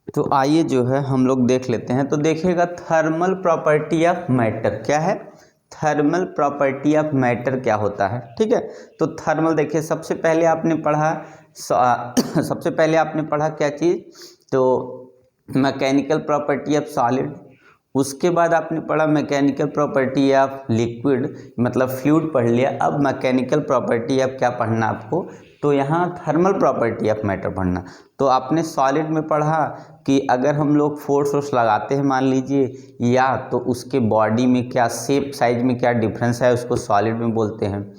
तो आइए जो है हम लोग देख लेते हैं। तो देखिएगा थर्मल प्रॉपर्टी ऑफ मैटर क्या है, थर्मल प्रॉपर्टी ऑफ मैटर क्या होता है। ठीक है, तो थर्मल देखिए सबसे पहले आपने पढ़ा सबसे पहले आपने पढ़ा क्या चीज़, तो मैकेनिकल प्रॉपर्टी ऑफ सॉलिड, उसके बाद आपने पढ़ा मैकेनिकल प्रॉपर्टी ऑफ लिक्विड मतलब फ्लूइड पढ़ लिया। अब मैकेनिकल प्रॉपर्टी ऑफ क्या पढ़ना आपको, तो यहाँ थर्मल प्रॉपर्टी ऑफ मैटर पढ़ना। तो आपने सॉलिड में पढ़ा कि अगर हम लोग फोर्स लगाते हैं मान लीजिए, या तो उसके बॉडी में क्या शेप साइज में क्या डिफरेंस है, उसको सॉलिड में बोलते हैं।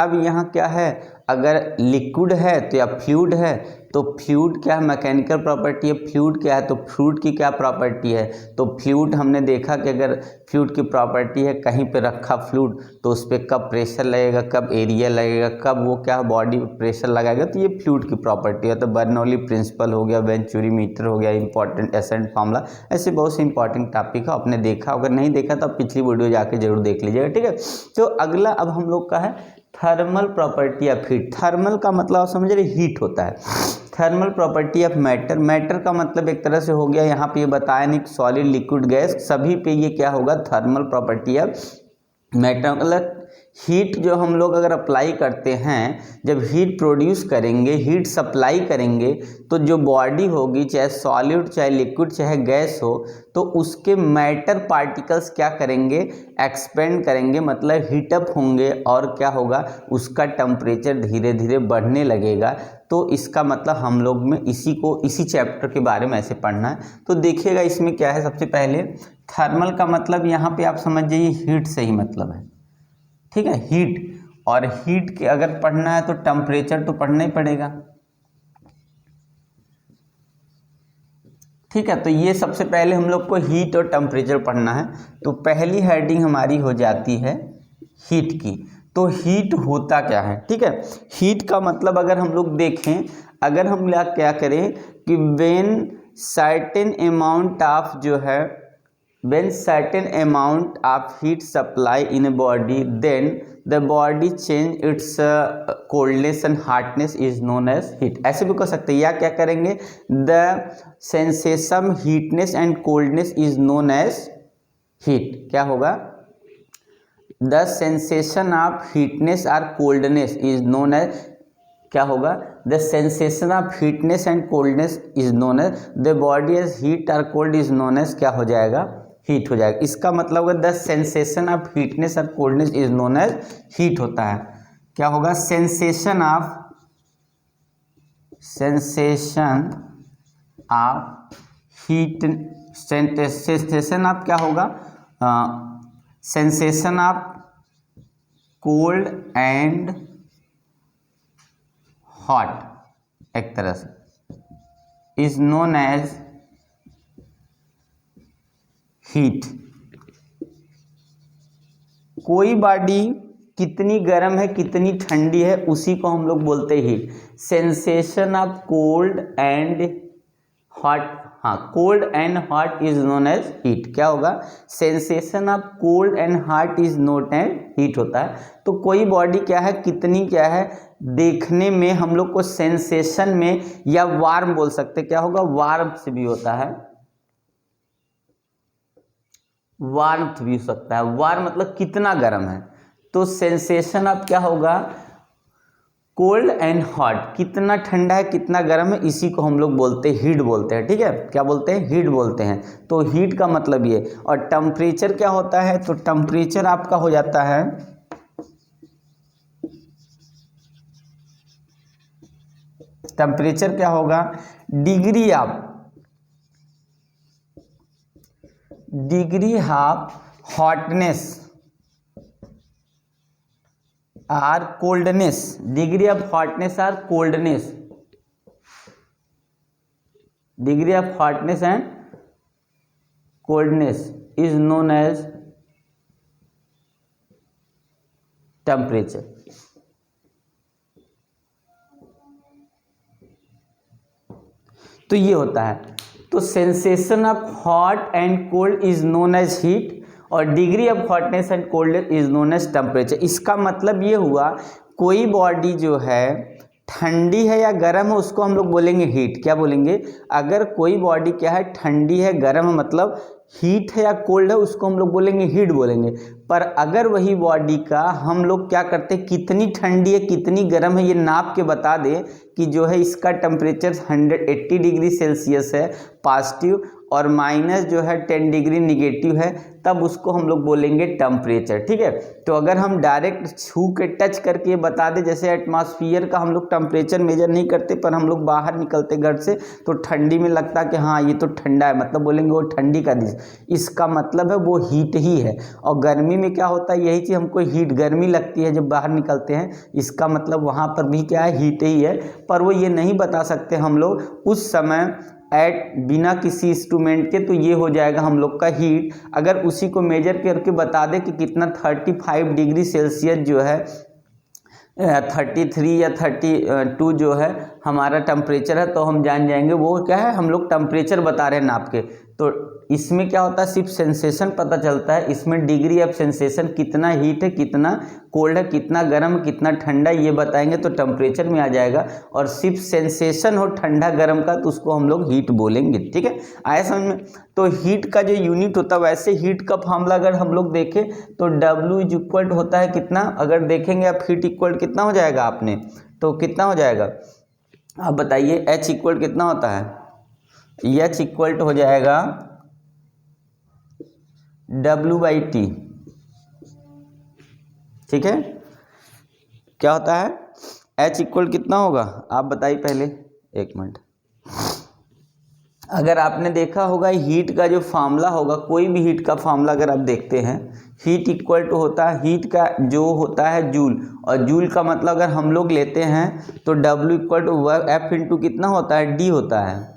अब यहाँ क्या है, अगर लिक्विड है तो या फ्लूइड है, तो फ्लूइड क्या है, मैकेनिकल प्रॉपर्टी है। फ्लूइड क्या है, तो फ्लूइड की क्या प्रॉपर्टी है, तो फ्लूइड हमने देखा कि अगर फ्लूइड की प्रॉपर्टी है कहीं पे रखा फ्लूइड तो उस पर कब प्रेशर लगेगा, कब एरिया लगेगा, कब वो क्या बॉडी प्रेशर लगाएगा, तो ये फ्लूइड की प्रॉपर्टी है। तो बर्नौली प्रिंसिपल हो गया, वेंचुरी मीटर हो गया, इंपॉर्टेंट एसेंट फार्मूला, ऐसे बहुत से इंपॉर्टेंट टॉपिक है, आपने देखा। अगर नहीं देखा तो आप पिछली वीडियो जाके जरूर देख लीजिएगा। ठीक है, तो अगला अब हम लोग का है thermal property of heat. Thermal का मतलब आप समझ रहे हीट होता है। Thermal property of matter, matter का मतलब एक तरह से हो गया, यहाँ पे ये बताया नहीं सॉलिड लिक्विड गैस सभी पे ये क्या होगा, थर्मल प्रॉपर्टी ऑफ मैटर। मतलब हीट जो हम लोग अगर अप्लाई करते हैं, जब हीट प्रोड्यूस करेंगे, हीट सप्लाई करेंगे, तो जो बॉडी होगी चाहे सॉलिड चाहे लिक्विड चाहे गैस हो, तो उसके मैटर पार्टिकल्स क्या करेंगे, एक्सपेंड करेंगे, मतलब हीटअप होंगे, और क्या होगा उसका टेम्परेचर धीरे धीरे बढ़ने लगेगा। तो इसका मतलब हम लोग में इसी चैप्टर के बारे में ऐसे पढ़ना है। तो देखिएगा इसमें क्या है, सबसे पहले थर्मल का मतलब यहाँ पे आप समझ जाइए हीट से ही मतलब है। ठीक है, हीट, और हीट के अगर पढ़ना है तो टेम्परेचर तो पढ़ना ही पड़ेगा। ठीक है, तो ये सबसे पहले हम लोग को हीट और टेम्परेचर पढ़ना है। तो पहली हेडिंग हमारी हो जाती है हीट की। तो हीट होता क्या है, ठीक है। हीट का मतलब अगर हम लोग देखें, अगर हम लोग क्या करें कि व्हेन सर्टेन अमाउंट ऑफ जो है, when certain amount of heat supply in a body, then the body change its coldness and hotness is known as heat। ऐसे भी कर सकते हैं, या क्या करेंगे, the sensation heatness and coldness is known as heat। क्या होगा, the sensation of heatness or coldness is known as, क्या होगा, the sensation of heatness and coldness is known as, the body as heat or cold is known as, क्या हो जाएगा, heat हो जाएगा। इसका मतलब द सेंसेशन ऑफ हीटनेस और coldness is known as heat होता है। क्या होगा, sensation of heat, sensation of क्या होगा, sensation of cold and hot, एक तरह से इज नोन एज हीट। कोई बॉडी कितनी गर्म है कितनी ठंडी है उसी को हम लोग बोलते हैं heat. Sensation of cold and hot, हाँ, cold and hot is known as heat. क्या होगा, sensation of cold and hot is known as heat होता है। तो कोई बॉडी क्या है, कितनी क्या है, देखने में हम लोग को सेंसेशन में, या वार्म बोल सकते, क्या होगा, वार्म से भी होता है, वार्मथ भी हो सकता है। वार्म मतलब कितना गर्म है, तो सेंसेशन ऑफ क्या होगा, कोल्ड एंड हॉट, कितना ठंडा है कितना गर्म है, इसी को हम लोग बोलते हैं हीट बोलते हैं। ठीक है, क्या बोलते हैं, हीट बोलते हैं। तो हीट का मतलब ये। और टेम्परेचर क्या होता है, तो टेम्परेचर आपका हो जाता है, टेम्परेचर क्या होगा, degree of hotness or coldness, degree of hotness or coldness, degree of hotness and coldness is known as temperature. तो ये होता है। तो sensation of hot and cold is known as heat, और degree of hotness and coldness is known as temperature. इसका मतलब ये हुआ, कोई बॉडी जो है ठंडी है या गर्म है उसको हम लोग बोलेंगे हीट। क्या बोलेंगे? अगर कोई बॉडी क्या है, ठंडी है, गर्म है, मतलब हीट है या कोल्ड है, उसको हम लोग बोलेंगे हीट बोलेंगे। पर अगर वही बॉडी का हम लोग क्या करते हैं, कितनी ठंडी है कितनी गर्म है ये नाप के बता दें कि जो है इसका टेम्परेचर 180 डिग्री सेल्सियस है पॉजिटिव और माइनस जो है 10 डिग्री निगेटिव है, तब उसको हम लोग बोलेंगे टेम्परेचर। ठीक है, तो अगर हम डायरेक्ट छू के टच करके ये बता दें, जैसे एटमॉस्फेयर का हम लोग टेम्परेचर मेजर नहीं करते, पर हम लोग बाहर निकलते घर से तो ठंडी में लगता कि हाँ ये तो ठंडा है, मतलब बोलेंगे वो ठंडी का दिस, इसका मतलब है वो हीट ही है। और गर्मी में क्या होता है, यही चीज़ हमको हीट, गर्मी लगती है जब बाहर निकलते हैं, इसका मतलब वहाँ पर भी क्या है, हीट ही है। पर वो ये नहीं बता सकते हम लोग उस समय बिना किसी इंस्ट्रूमेंट के, तो ये हो जाएगा हम लोग का हीट। अगर उसी को मेजर करके बता दे कि कितना 35 डिग्री सेल्सियस जो है 33 या 32 जो है हमारा टेम्परेचर है, तो हम जान जाएंगे वो क्या है, हम लोग टेम्परेचर बता रहे हैं नाप के। तो इसमें क्या होता है, सिर्फ सेंसेशन पता चलता है, इसमें डिग्री ऑफ सेंसेशन कितना हीट है कितना कोल्ड है कितना गर्म कितना ठंडा ये बताएंगे तो टेम्परेचर में आ जाएगा। और सिर्फ सेंसेशन हो ठंडा गर्म का तो उसको हम लोग हीट बोलेंगे। ठीक है, आया समझ में? तो हीट का जो यूनिट होता है, वैसे हीट का फॉर्मूला अगर हम लोग देखें तो W इज इक्वल होता है कितना, अगर देखेंगे आप हीट इक्वल कितना हो जाएगा आपने, तो कितना हो जाएगा आप बताइए। H इक्वल कितना होता है, H इक्वल हो जाएगा W/T। ठीक है, क्या होता है, H इक्वल कितना होगा आप बताइए पहले, एक मिनट। अगर आपने देखा होगा हीट का जो फार्मूला होगा, कोई भी हीट का फार्मूला अगर आप देखते हैं, हीट इक्वल टू होता है, हीट का जो होता है जूल, और जूल का मतलब अगर हम लोग लेते हैं तो W equal to F into कितना होता है, D होता है।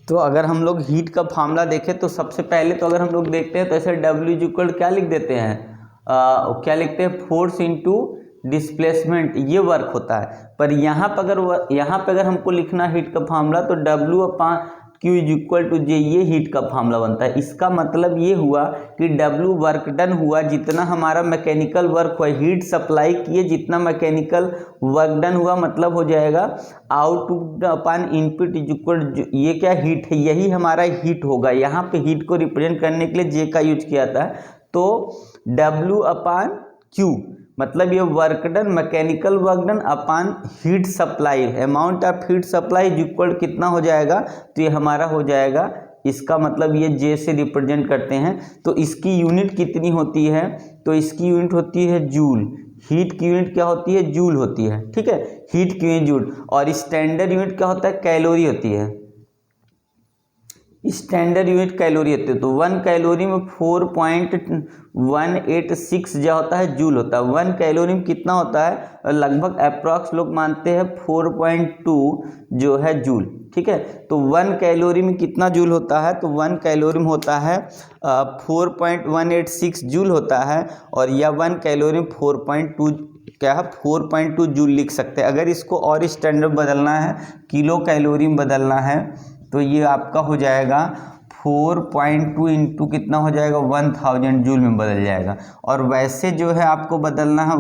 तो अगर हम लोग हीट का फार्मूला देखें तो सबसे पहले तो अगर हम लोग देखते हैं तो ऐसे W इज इक्वल क्या लिख देते हैं, क्या लिखते हैं, फोर्स इंटू डिस्प्लेसमेंट, ये वर्क होता है। पर यहाँ पर अगर हमको लिखना हीट का फार्मूला तो W/Q is equal to J, ये हीट का फार्मूला बनता है। इसका मतलब ये हुआ कि W वर्क डन हुआ, जितना हमारा मैकेनिकल वर्क हुआ, हीट सप्लाई किए जितना मैकेनिकल वर्क डन हुआ, मतलब हो जाएगा output upon input is equal, ये क्या हीट है, यही हमारा हीट होगा। यहाँ पे हीट को रिप्रेजेंट करने के लिए J का यूज किया था, तो W/Q मतलब ये work done, mechanical work done upon heat supply, amount of heat supply is equal कितना हो जाएगा, तो ये हमारा हो जाएगा, इसका मतलब ये J से रिप्रेजेंट करते हैं। तो इसकी यूनिट कितनी होती है, तो इसकी यूनिट होती है जूल। हीट की यूनिट क्या होती है, जूल होती है। ठीक है, हीट की यूनिट जूल, और स्टैंडर्ड यूनिट क्या होता है, कैलोरी होती है। स्टैंडर्ड यूनिट कैलोरी होती है, तो 1 कैलोरी में 4.186 जो होता है जूल होता है। 1 कैलोरी में कितना होता है, लगभग अप्रॉक्स लोग मानते हैं 4.2 जो है जूल। ठीक है, तो 1 कैलोरी में कितना जूल होता है, तो 1 कैलोरी में होता है 4.186 जूल होता है, और यह 1 कैलोरी में 4.2 क्या है, 4.2 जूल लिख सकते हैं। अगर इसको और स्टैंडर्ड बदलना है, किलो कैलोरी में बदलना है, तो ये आपका हो जाएगा 4.2 इंटू कितना हो जाएगा, 1000 जूल में बदल जाएगा। और वैसे जो है आपको बदलना है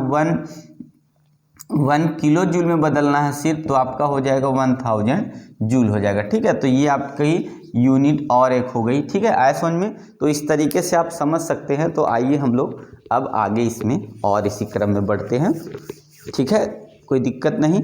1 किलो जूल में बदलना है सिर्फ, तो आपका हो जाएगा 1000 जूल हो जाएगा। ठीक है, तो ये आपकी यूनिट और एक हो गई। ठीक है, आया समझ में? तो इस तरीके से आप समझ सकते हैं। तो आइए हम लोग अब आगे इसमें और इसी क्रम में बढ़ते हैं। ठीक है, कोई दिक्कत नहीं।